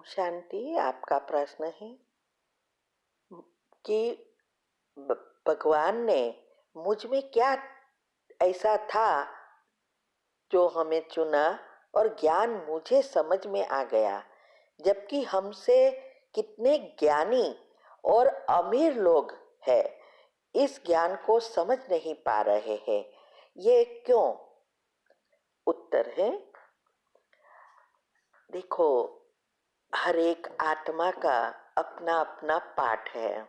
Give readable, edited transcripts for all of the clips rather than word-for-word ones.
शांति, आपका प्रश्न है कि भगवान ने मुझ में क्या ऐसा था जो हमें चुना और ज्ञान मुझे समझ में आ गया, जबकि हमसे कितने ज्ञानी और अमीर लोग हैं इस ज्ञान को समझ नहीं पा रहे हैं। ये क्यों? उत्तर है, देखो, हर एक आत्मा का अपना अपना पाठ है।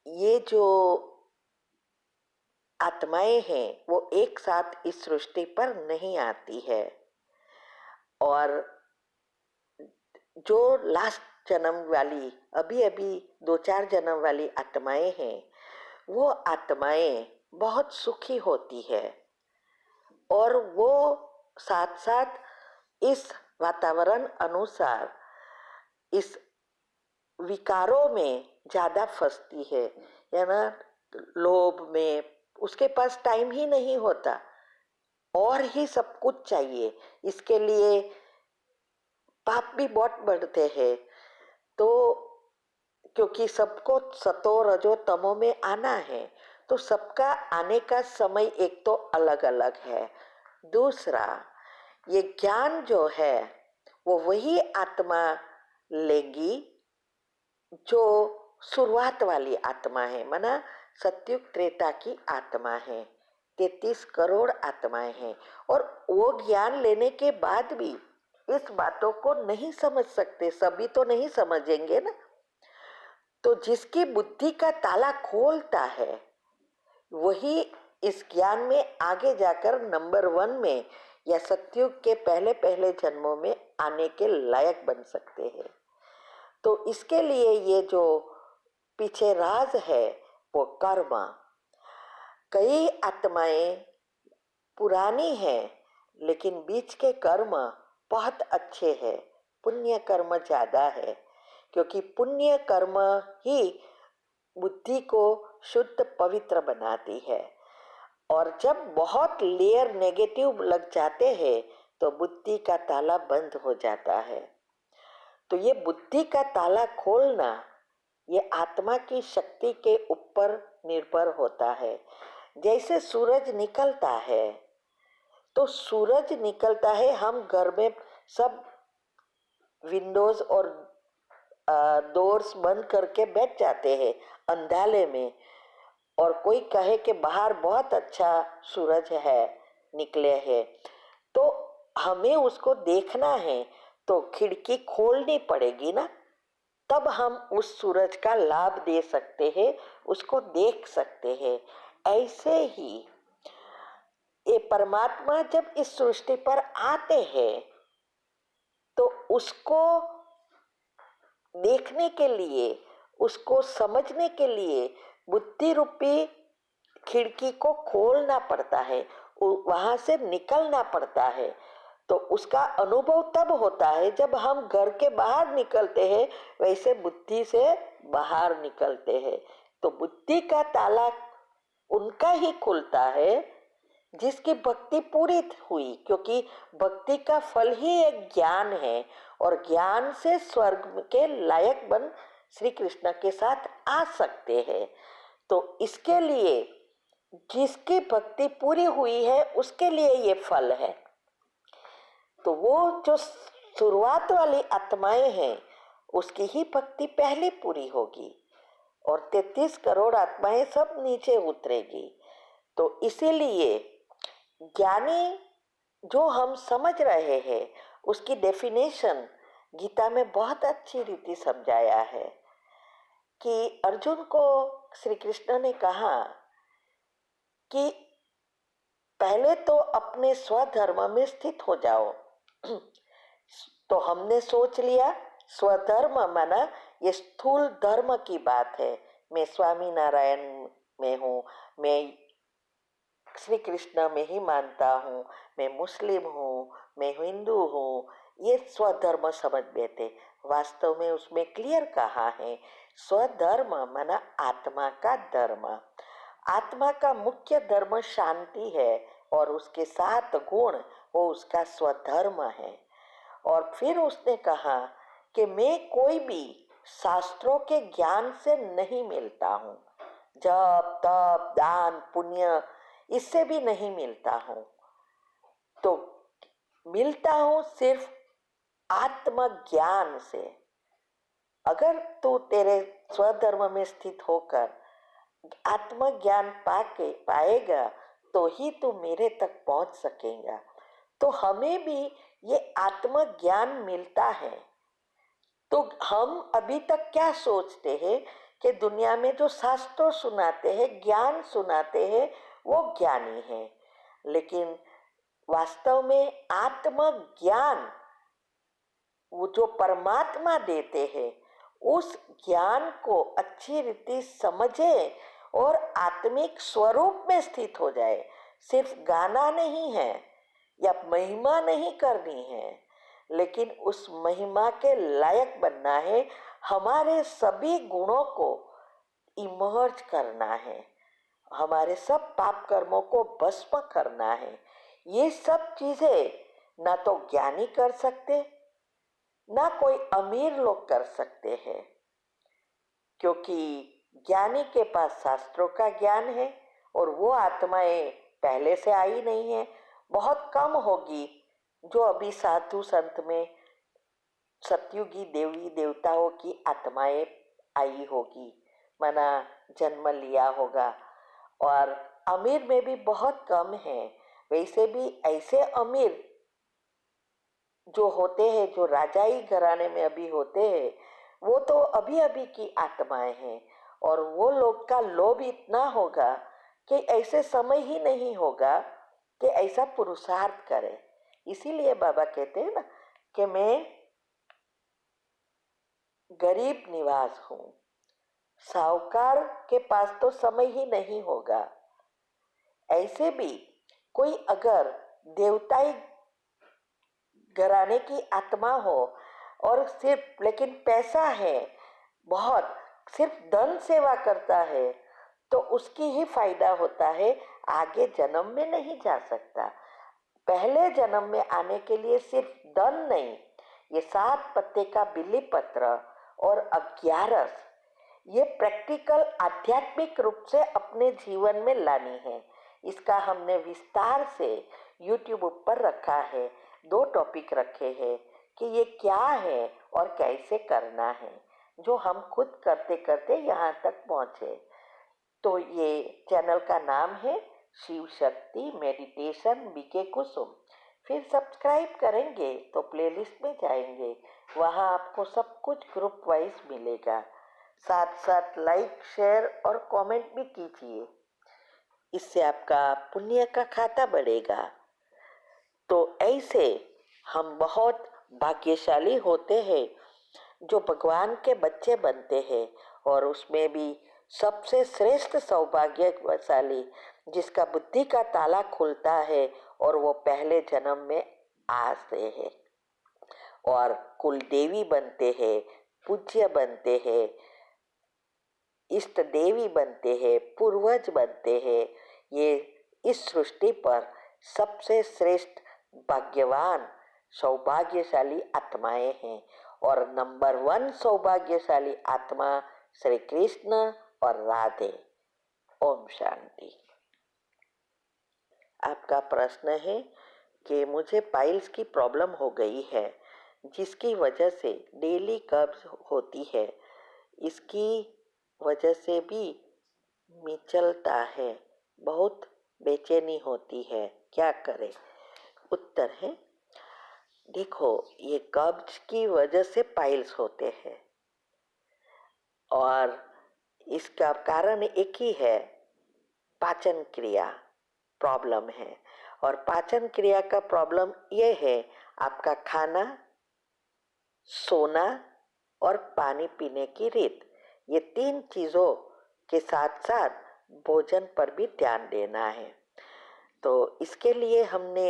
ये जो आत्माएं हैं वो एक साथ इस सृष्टि पर नहीं आती है, और जो लास्ट जन्म वाली अभी अभी 2-4 जन्म वाली आत्माएं हैं वो आत्माएं बहुत सुखी होती है, और वो साथ साथ इस वातावरण अनुसार इस विकारों में ज्यादा फंसती है, या ना लोभ में। उसके पास टाइम ही नहीं होता और ही सब कुछ चाहिए। इसके लिए पाप भी बहुत बढ़ते हैं। तो क्योंकि सबको सतो रजो तमो में आना है, तो सबका आने का समय एक तो अलग अलग है। दूसरा, ये ज्ञान जो है वो वही आत्मा लेगी जो शुरुआत वाली आत्मा है, माना सत्युग त्रेता की आत्मा है। 33 करोड़ आत्माएं हैं, और वो ज्ञान लेने के बाद भी इस बातों को नहीं समझ सकते, सभी तो नहीं समझेंगे ना। तो जिसकी बुद्धि का ताला खोलता है वही इस ज्ञान में आगे जाकर नंबर 1 में या सत्युग के पहले पहले जन्मों में आने के लायक बन सकते हैं। तो इसके लिए ये जो पीछे राज है वो कर्म। कई आत्माएं पुरानी हैं लेकिन बीच के कर्म बहुत अच्छे हैं, पुण्य कर्म ज्यादा है, क्योंकि पुण्य कर्म ही बुद्धि को शुद्ध पवित्र बनाती है। और जब बहुत लेयर नेगेटिव लग जाते हैं तो बुद्धि का ताला बंद हो जाता है। तो ये बुद्धि का ताला खोलना ये आत्मा की शक्ति के ऊपर निर्भर होता है। जैसे सूरज निकलता है, तो सूरज निकलता है, हम घर में सब विंडोज और डोर्स बंद करके बैठ जाते हैं अंधाले में, और कोई कहे कि बाहर बहुत अच्छा सूरज है निकले है, तो हमें उसको देखना है तो खिड़की खोलनी पड़ेगी ना, तब हम उस सूरज का लाभ दे सकते हैं, उसको देख सकते हैं। ऐसे ही ये परमात्मा जब इस सृष्टि पर आते हैं तो उसको देखने के लिए, उसको समझने के लिए बुद्धि रूपी खिड़की को खोलना पड़ता है, वहां से निकलना पड़ता है। तो उसका अनुभव तब होता है जब हम घर के बाहर निकलते हैं, वैसे बुद्धि से बाहर निकलते हैं। तो बुद्धि का ताला उनका ही खुलता है जिसकी भक्ति पूरी हुई, क्योंकि भक्ति का फल ही एक ज्ञान है, और ज्ञान से स्वर्ग के लायक बन श्री कृष्ण के साथ आ सकते हैं। तो इसके लिए जिसकी भक्ति पूरी हुई है उसके लिए ये फल है। तो वो जो शुरुआत वाली आत्माएं हैं उसकी ही भक्ति पहले पूरी होगी, और 33 करोड़ आत्माएं सब नीचे उतरेगी। तो इसीलिए ज्ञानी जो हम समझ रहे हैं उसकी डेफिनेशन गीता में बहुत अच्छी रीति समझाया है कि अर्जुन को श्री कृष्ण ने कहा कि पहले तो अपने स्वधर्म में स्थित हो जाओ। तो हमने सोच लिया स्वधर्म माना ये स्थूल धर्म की बात है, मैं स्वामी नारायण में हूँ, मैं श्री कृष्ण में ही मानता हूँ, मैं मुस्लिम हूँ, मैं हिंदू हूँ, ये स्वधर्म समझ लेते। वास्तव में उसमें क्लियर कहा है स्वधर्म माना आत्मा का धर्म। आत्मा का मुख्य धर्म शांति है, और उसके 7 गुण वो उसका स्वधर्म है। और फिर उसने कहा कि मैं कोई भी शास्त्रों के ज्ञान से नहीं मिलता हूँ, जप तप दान पुण्य इससे भी नहीं मिलता हूँ, तो मिलता हूँ सिर्फ आत्मज्ञान से। अगर तू तेरे स्वधर्म में स्थित होकर आत्मज्ञान पाएगा तो ही तू मेरे तक पहुंच सकेगा। तो हमें भी ये आत्मज्ञान मिलता है। तो हम अभी तक क्या सोचते हैं कि दुनिया में जो शास्त्र सुनाते हैं, ज्ञान सुनाते हैं, वो ज्ञानी है, लेकिन वास्तव में आत्मज्ञान वो जो परमात्मा देते हैं, उस ज्ञान को अच्छी रीति समझे और आत्मिक स्वरूप में स्थित हो जाए। सिर्फ गाना नहीं है या महिमा नहीं करनी है, लेकिन उस महिमा के लायक बनना है। हमारे सभी गुणों को इमर्ज करना है, हमारे सब पाप कर्मों को भस्म करना है। ये सब चीजें ना तो ज्ञानी कर सकते, ना कोई अमीर लोग कर सकते हैं, क्योंकि ज्ञानी के पास शास्त्रों का ज्ञान है और वो आत्माएं पहले से आई नहीं है। बहुत कम होगी जो अभी साधु संत में सतयुगी देवी देवताओं की आत्माएं आई होगी, माना जन्म लिया होगा। और अमीर में भी बहुत कम है। वैसे भी ऐसे अमीर जो होते हैं, जो राजाई घराने में अभी होते हैं, वो तो अभी अभी की आत्माएं हैं। और वो लोग का लोभ इतना होगा कि ऐसे समय ही नहीं होगा कि ऐसा पुरुषार्थ करे। इसीलिए बाबा कहते हैं ना कि मैं गरीब निवास हूँ, साहूकार के पास तो समय ही नहीं होगा। ऐसे भी कोई अगर देवताई घराने की आत्मा हो और सिर्फ लेकिन पैसा है बहुत, सिर्फ धन सेवा करता है, तो उसकी ही फायदा होता है, आगे जन्म में नहीं जा सकता। पहले जन्म में आने के लिए सिर्फ धन नहीं, ये 7 पत्ते का बिल्ली पत्र और 11 ये प्रैक्टिकल आध्यात्मिक रूप से अपने जीवन में लानी है। इसका हमने विस्तार से YouTube पर रखा है, 2 टॉपिक रखे हैं कि ये क्या है और कैसे करना है, जो हम खुद करते करते यहाँ तक पहुँचे। तो ये चैनल का नाम है शिव शक्ति मेडिटेशन बीके कुसुम। फिर सब्सक्राइब करेंगे तो प्लेलिस्ट में जाएंगे, वहाँ आपको सब कुछ ग्रुप वाइज मिलेगा। साथ साथ लाइक शेयर और कमेंट भी कीजिए, इससे आपका पुण्य का खाता बढ़ेगा। तो ऐसे हम बहुत भाग्यशाली होते हैं जो भगवान के बच्चे बनते हैं, और उसमें भी सबसे श्रेष्ठ सौभाग्यशाली जिसका बुद्धि का ताला खुलता है और वो पहले जन्म में आते हैं और कुल देवी बनते हैं, पूज्य बनते हैं, इष्ट देवी बनते हैं, पूर्वज बनते हैं। ये इस सृष्टि पर सबसे श्रेष्ठ भाग्यवान सौभाग्यशाली आत्माएं हैं, और नंबर 1 सौभाग्यशाली आत्मा श्री कृष्ण और राधे। ओम शांति। आपका प्रश्न है कि मुझे पाइल्स की प्रॉब्लम हो गई है, जिसकी वजह से डेली कब्ज होती है, इसकी वजह से भी मिचलता है, बहुत बेचैनी होती है, क्या करें? उत्तर है, देखो, ये कब्ज की वजह से पाइल्स होते हैं और इसका कारण एक ही है, पाचन क्रिया प्रॉब्लम है। और पाचन क्रिया का प्रॉब्लम ये है, आपका खाना, सोना और पानी पीने की रीत, ये 3 चीज़ों के साथ साथ भोजन पर भी ध्यान देना है। तो इसके लिए हमने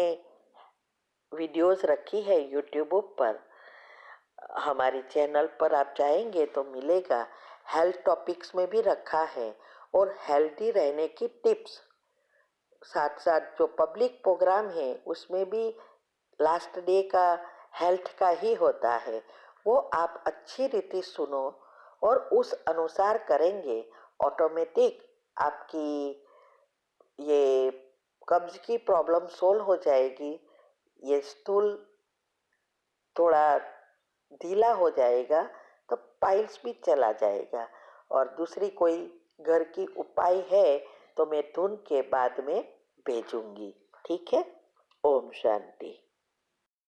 वीडियोस रखी है YouTube पर, हमारी चैनल पर आप जाएंगे तो मिलेगा। हेल्थ टॉपिक्स में भी रखा है और हेल्दी रहने की टिप्स, साथ साथ जो पब्लिक प्रोग्राम है उसमें भी लास्ट डे का हेल्थ का ही होता है, वो आप अच्छी रीति सुनो और उस अनुसार करेंगे, ऑटोमेटिक आपकी ये कब्ज की प्रॉब्लम सोल्व हो जाएगी। ये स्टूल थोड़ा ढीला हो जाएगा तो पाइल्स भी चला जाएगा। और दूसरी कोई घर की उपाय है तो मैं धुन के बाद में भेजूंगी। ठीक है। ओम शांति।